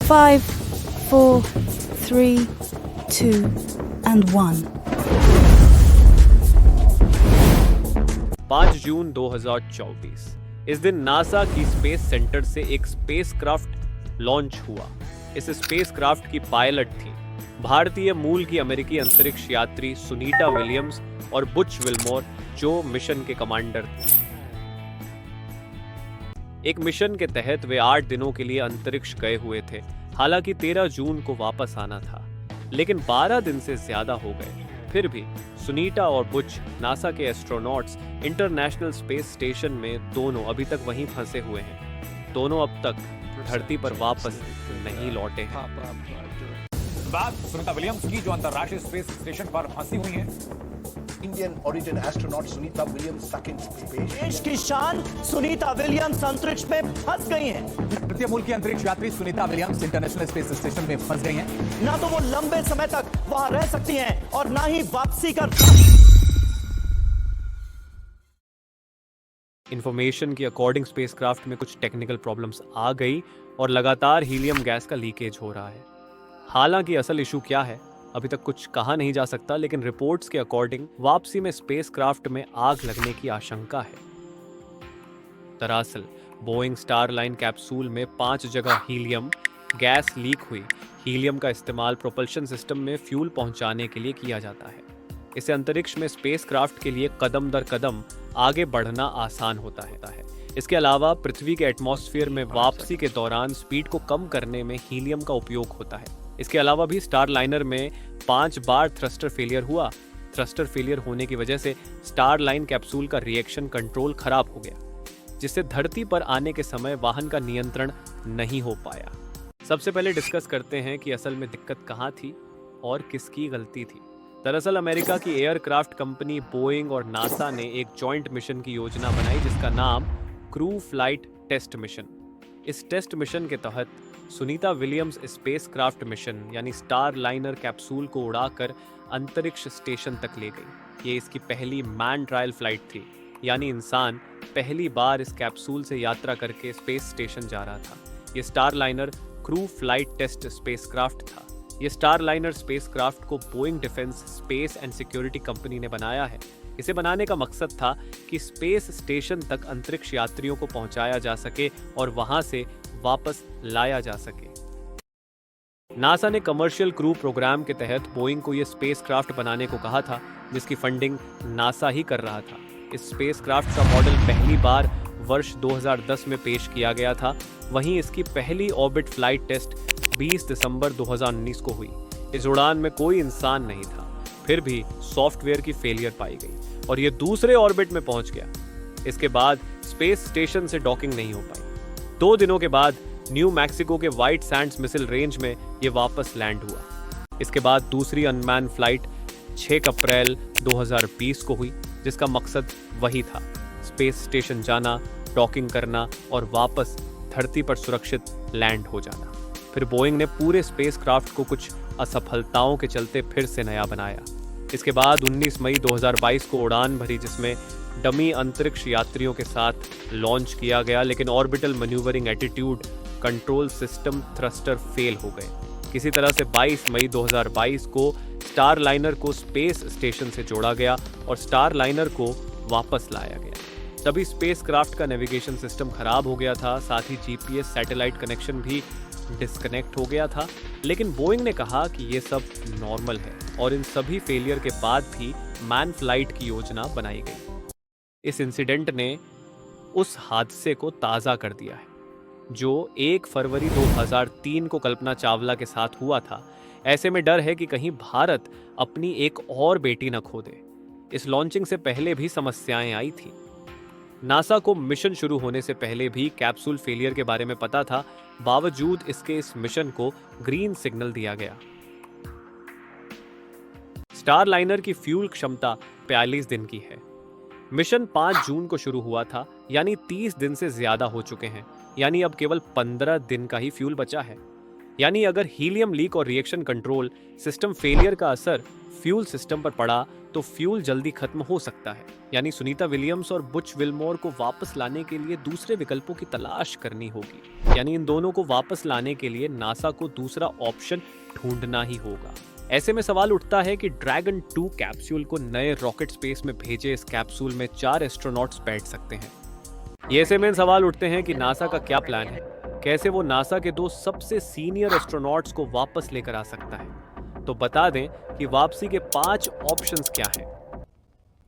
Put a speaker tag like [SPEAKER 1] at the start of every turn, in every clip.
[SPEAKER 1] 5, 4, 3, 2 and 1.
[SPEAKER 2] 5 जून 2024 इस दिन NASA की स्पेस सेंटर से एक स्पेसक्राफ्ट लॉन्च हुआ। इस स्पेसक्राफ्ट की पायलट थी भारतीय मूल की अमेरिकी अंतरिक्ष यात्री सुनीता विलियम्स और बुच विल्मोर, जो मिशन के कमांडर थे। एक मिशन के तहत वे 8 दिनों के लिए अंतरिक्ष गए हुए थे। हालांकि 13 जून को वापस आना था, लेकिन 12 दिन से ज्यादा हो गए। फिर भी सुनीता और बुच, नासा के एस्ट्रोनॉट्स, इंटरनेशनल स्पेस स्टेशन में दोनों अभी तक वहीं फंसे हुए हैं। दोनों अब तक धरती पर वापस नहीं लौटे हैं।
[SPEAKER 3] बात सुनीता विलियम्स की, जो अंतरराष्ट्रीय स्पेस स्टेशन पर फंसी हुई हैं।
[SPEAKER 4] Indian origin astronaut Sunita Williams stuck in space.
[SPEAKER 5] देश की शान सुनीता विलियम्स अंतरिक्ष में फंस गई हैं।
[SPEAKER 3] भारतीय मूल की अंतरिक्ष यात्री Sunita Williams international space station में फंस गई हैं।
[SPEAKER 5] ना तो वो लंबे समय तक वहां रह सकती हैं और ना ही वापसी कर।
[SPEAKER 2] इंफॉर्मेशन की अकॉर्डिंग स्पेसक्राफ्ट में कुछ टेक्निकल प्रॉब्लम्स आ गई और लगातार हीलियम गैस का लीकेज हो रहा है। हालांकि असल इशू क्या है अभी तक कुछ कहा नहीं जा सकता, लेकिन रिपोर्ट्स के अकॉर्डिंग वापसी में स्पेसक्राफ्ट में आग लगने की आशंका है। दरअसल बोइंग स्टारलाइन कैप्सूल में 5 जगह हीलियम गैस लीक हुई। हीलियम का इस्तेमाल प्रोपल्शन सिस्टम में फ्यूल पहुंचाने के लिए किया जाता है। इससे अंतरिक्ष में स्पेसक्राफ्ट के लिए कदम दर कदम आगे बढ़ना आसान होता है। इसके अलावा पृथ्वी के एटमॉस्फेयर में वापसी के दौरान स्पीड को कम करने में हीलियम का उपयोग होता है। इसके अलावा भी स्टारलाइनर में 5 बार थ्रस्टर फेलियर हुआ। थ्रस्टर फेलियर होने की वजह से स्टारलाइन कैप्सूल का रिएक्शन कंट्रोल खराब हो गया, जिससे धरती पर आने के समय वाहन का नियंत्रण नहीं हो पाया। सबसे पहले डिस्कस करते हैं कि असल में दिक्कत कहाँ थी और किसकी गलती थी। दरअसल अमेरिका की एयरक्राफ्ट कंपनी बोइंग और नासा ने एक जॉइंट मिशन की योजना बनाई, जिसका नाम क्रू फ्लाइट टेस्ट मिशन। इस टेस्ट मिशन के तहत सुनीता विलियम्स स्पेसक्राफ्ट मिशन यानी स्टारलाइनर कैप्सूल को उड़ाकर अंतरिक्ष स्टेशन तक ले गई। ये इसकी पहली मैन ट्रायल फ्लाइट थी, यानी इंसान पहली बार इस कैप्सूल से यात्रा करके स्पेस स्टेशन जा रहा था। ये Starliner crew flight test spacecraft था। ये स्टारलाइनर स्पेसक्राफ्ट को Boeing Defense Space and Security company ने बनाया है। इसे बनाने का मकसद था कि स्पेस स्टेशन तक अंतरिक्ष यात्रियों को पहुंचाया जा सके और वहां से वापस लाया जा सके। नासा ने कमर्शियल क्रू प्रोग्राम के तहत बोइंग को यह स्पेसक्राफ्ट बनाने को कहा था, जिसकी फंडिंग नासा ही कर रहा था। इस स्पेसक्राफ्ट का मॉडल पहली बार वर्ष 2010 में पेश किया गया था। वहीं इसकी पहली ऑर्बिट फ्लाइट टेस्ट 20 दिसंबर 2019 को हुई। इस उड़ान में कोई इंसान नहीं था, फिर भी सॉफ्टवेयर की फेलियर पाई गई और यह दूसरे ऑर्बिट में पहुंच गया। इसके बाद स्पेस स्टेशन से डॉकिंग नहीं हो पाई। 2 दिनों के बाद न्यू मैक्सिको के व्हाइट सैंड्स मिसाइल रेंज में यह वापस लैंड हुआ। इसके बाद दूसरी अनमैन फ्लाइट 6 अप्रैल 2020 को हुई, जिसका मकसद वही था, स्पेस स्टेशन जाना, डॉकिंग करना और वापस धरती पर सुरक्षित लैंड हो जाना। फिर बोइंग ने पूरे स्पेसक्राफ्ट को कुछ असफलताओं के चलते फिर से नया बनाया। इसके बाद 19 मई 2022 को उड़ान भरी, जिसमें डमी अंतरिक्ष यात्रियों के साथ लॉन्च किया गया, लेकिन orbital manoeuvring attitude, control system, thruster fail हो गए। किसी तरह से 22 मई 2022 को स्टारलाइनर को स्पेस स्टेशन से जोड़ा गया और स्टारलाइनर को वापस लाया गया। तभी स्पेसक्राफ्ट का नेविगेशन सिस्टम खराब हो गया था, साथ ही जीपीएस सैटेलाइट कनेक्शन भी डिस्कनेक्ट हो गया था। लेकिन बोइंग ने कहा कि ये सब नॉर्मल है और इन सभी फेलियर के बाद भी मैन फ्लाइट की योजना बनाई गई। इस इंसिडेंट ने उस हादसे को ताज़ा कर दिया है, जो 1 फरवरी 2003 को कल्पना चावला के साथ हुआ था। ऐसे में डर है कि कहीं भारत अपनी एक और बेटी न खो दे। इस लॉन्चिंग से पहले भी समस्याएं आई थी। नासा को मिशन शुरू होने से पहले भी कैप्सूल फेलियर के बारे में पता था, बावजूद इसके इस मिशन को ग्रीन सिग्नल दिया गया। स्टारलाइनर की फ्यूल क्षमता 42 दिन की है। मिशन 5 जून को शुरू हुआ था, यानी 30 दिन से ज्यादा हो चुके हैं। यानी अब केवल 15 दिन का ही फ्यूल बचा है। यानी अगर हीलियम लीक और रिएक्शन कंट्रोल सिस्टम फेलियर का असर फ्यूल सिस्टम पर पड़ा तो फ्यूल जल्दी खत्म हो सकता है। यानी सुनीता विलियम्स और बुच विल्मोर को वापस लाने के लिए दूसरे विकल्पों की तलाश करनी होगी। यानी इन दोनों को वापस लाने के लिए नासा को दूसरा ऑप्शन ढूंढना ही होगा। ऐसे में सवाल उठता है कि ड्रैगन 2 कैप्सूल को नए रॉकेट स्पेस में भेजे इस कैप्सूल में 4 एस्ट्रोनॉट्स बैठ सकते हैं। ये ऐसे में सवाल उठते हैं कि नासा का क्या प्लान है, कैसे वो नासा के 2 सबसे सीनियर एस्ट्रोनॉट्स को वापस लेकर आ सकता है। तो बता दें कि वापसी के 5 ऑप्शंस क्या हैं।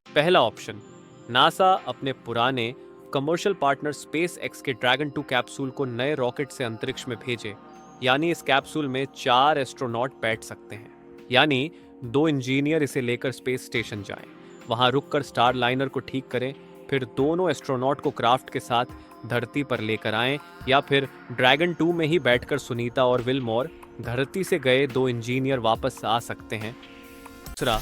[SPEAKER 2] पहला ऑप्शन, नासा अपने पुराने कमर्शियल पार्टनर स्पेस एक्स के ड्रैगन 2 कैप्सूल को नए रॉकेट से अंतरिक्ष में भेजे। यानी इस कैप्सूल में 4 एस्ट्रोनॉट बैठ सकते हैं। यानी 2 इंजीनियर इसे लेकर स्पेस स्टेशन जाएं, वहां रुककर स्टार लाइनर को ठीक करें, फिर दोनों एस्ट्रोनॉट को क्राफ्ट के साथ धरती पर लेकर आएं, या फिर ड्रैगन 2 में ही बैठकर सुनीता और विल्मोर धरती से गए 2 इंजीनियर वापस आ सकते हैं। दूसरा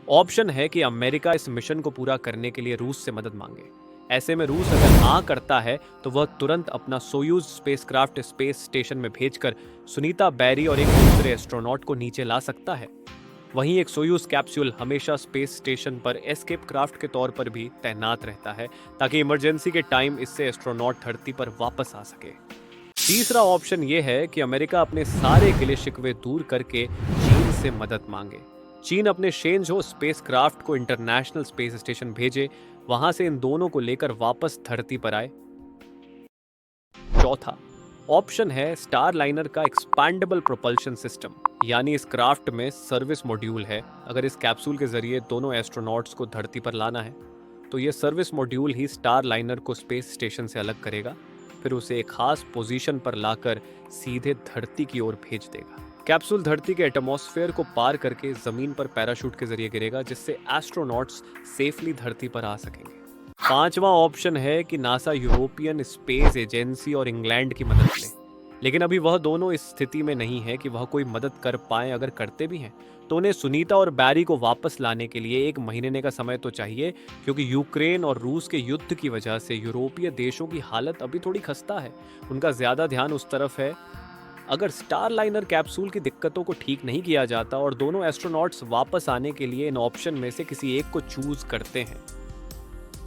[SPEAKER 2] ऑप्शन है कि अमेरिका इस मिशन को पूरा करने के लिए रूस से मदद मांगे। ऐसे में रूस अगर हाँ करता है तो वह तुरंत अपना सोयूज स्पेसक्राफ्ट स्पेस स्टेशन में भेजकर सुनीता, बैरी और एक दूसरे एस्ट्रोनॉट को नीचे ला सकता है। वहीं एक सोयूज कैप्सूल हमेशा स्पेस स्टेशन पर एस्केप क्राफ्ट के तौर पर भी तैनात रहता है, ताकि इमरजेंसी के टाइम इससे एस्ट्रोनॉट धरती पर वापस आ सके। तीसरा ऑप्शन यह है कि अमेरिका अपने सारे गिले शिकवे दूर करके चीन से मदद मांगे। चीन अपने शेंझो स्पेसक्राफ्ट को इंटरनेशनल स्पेस स्टेशन भेजे, वहां से इन दोनों को लेकर वापस धरती पर आए। चौथा ऑप्शन है स्टार लाइनर का एक्सपैंडेबल प्रोपल्शन सिस्टम। यानी इस क्राफ्ट में सर्विस मॉड्यूल है। अगर इस कैप्सूल के जरिए दोनों एस्ट्रोनॉट्स को धरती पर लाना है तो यह सर्विस मॉड्यूल ही स्टार लाइनर को स्पेस स्टेशन से अलग करेगा, फिर उसे एक खास पोजीशन पर लाकर सीधे धरती की ओर भेज देगा। कैप्सूल धरती के एटमॉस्फेयर को पार करके जमीन पर पैराशूट के जरिए गिरेगा, जिससे एस्ट्रोनॉट्स सेफली धरती पर आ सकेंगे। पांचवा ऑप्शन है कि नासा यूरोपियन स्पेस एजेंसी और इंग्लैंड की मदद ले, लेकिन अभी वह दोनों इस स्थिति में नहीं है कि वह कोई मदद कर पाए। अगर करते भी हैं तो उन्हें सुनीता और बैरी को वापस लाने के लिए 1 महीने का समय तो चाहिए, क्योंकि यूक्रेन और रूस के युद्ध की वजह से यूरोपीय देशों की हालत अभी थोड़ी खस्ता है। उनका ज्यादा ध्यान उस तरफ है। अगर स्टार लाइनर कैप्सूल की दिक्कतों को ठीक नहीं किया जाता और दोनों एस्ट्रोनॉट्स वापस आने के लिए इन ऑप्शन में से किसी एक को चूज करते हैं,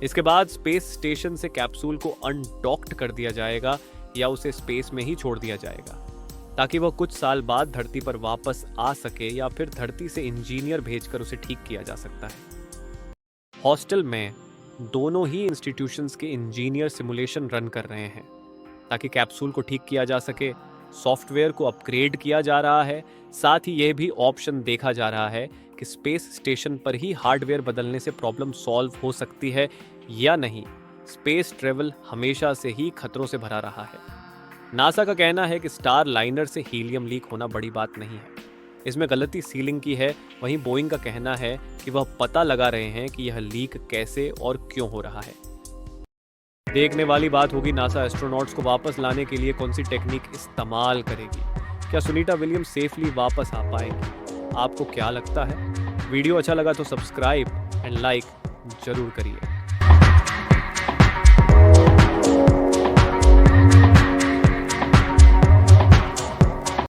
[SPEAKER 2] इसके बाद स्पेस स्टेशन से कैप्सूल को अनडॉक्ड कर दिया जाएगा या उसे स्पेस में ही छोड़ दिया जाएगा, ताकि वह कुछ साल बाद धरती पर वापस आ सके, या फिर धरती से इंजीनियर भेजकर उसे ठीक किया जा सकता है। हॉस्टल में दोनों ही इंस्टीट्यूशंस के इंजीनियर सिमुलेशन रन कर रहे हैं ताकि कैप्सूल को ठीक किया जा सके। सॉफ्टवेयर को अपग्रेड किया जा रहा है। साथ ही यह भी ऑप्शन देखा जा रहा है कि स्पेस स्टेशन पर ही हार्डवेयर बदलने से प्रॉब्लम सॉल्व हो सकती है या नहीं। स्पेस ट्रेवल हमेशा से ही खतरों से भरा रहा है। नासा का कहना है कि स्टार लाइनर से हीलियम लीक होना बड़ी बात नहीं है, इसमें गलती सीलिंग की है। वहीं बोइंग का कहना है कि वह पता लगा रहे हैं कि यह लीक कैसे और क्यों हो रहा है। देखने वाली बात होगी नासा एस्ट्रोनॉट्स को वापस लाने के लिए कौन सी टेक्निक इस्तेमाल करेगी। क्या सुनीता विलियम्स सेफली वापस आ पाएंगी? आपको क्या लगता है? वीडियो अच्छा लगा तो सब्सक्राइब एंड लाइक जरूर करिए।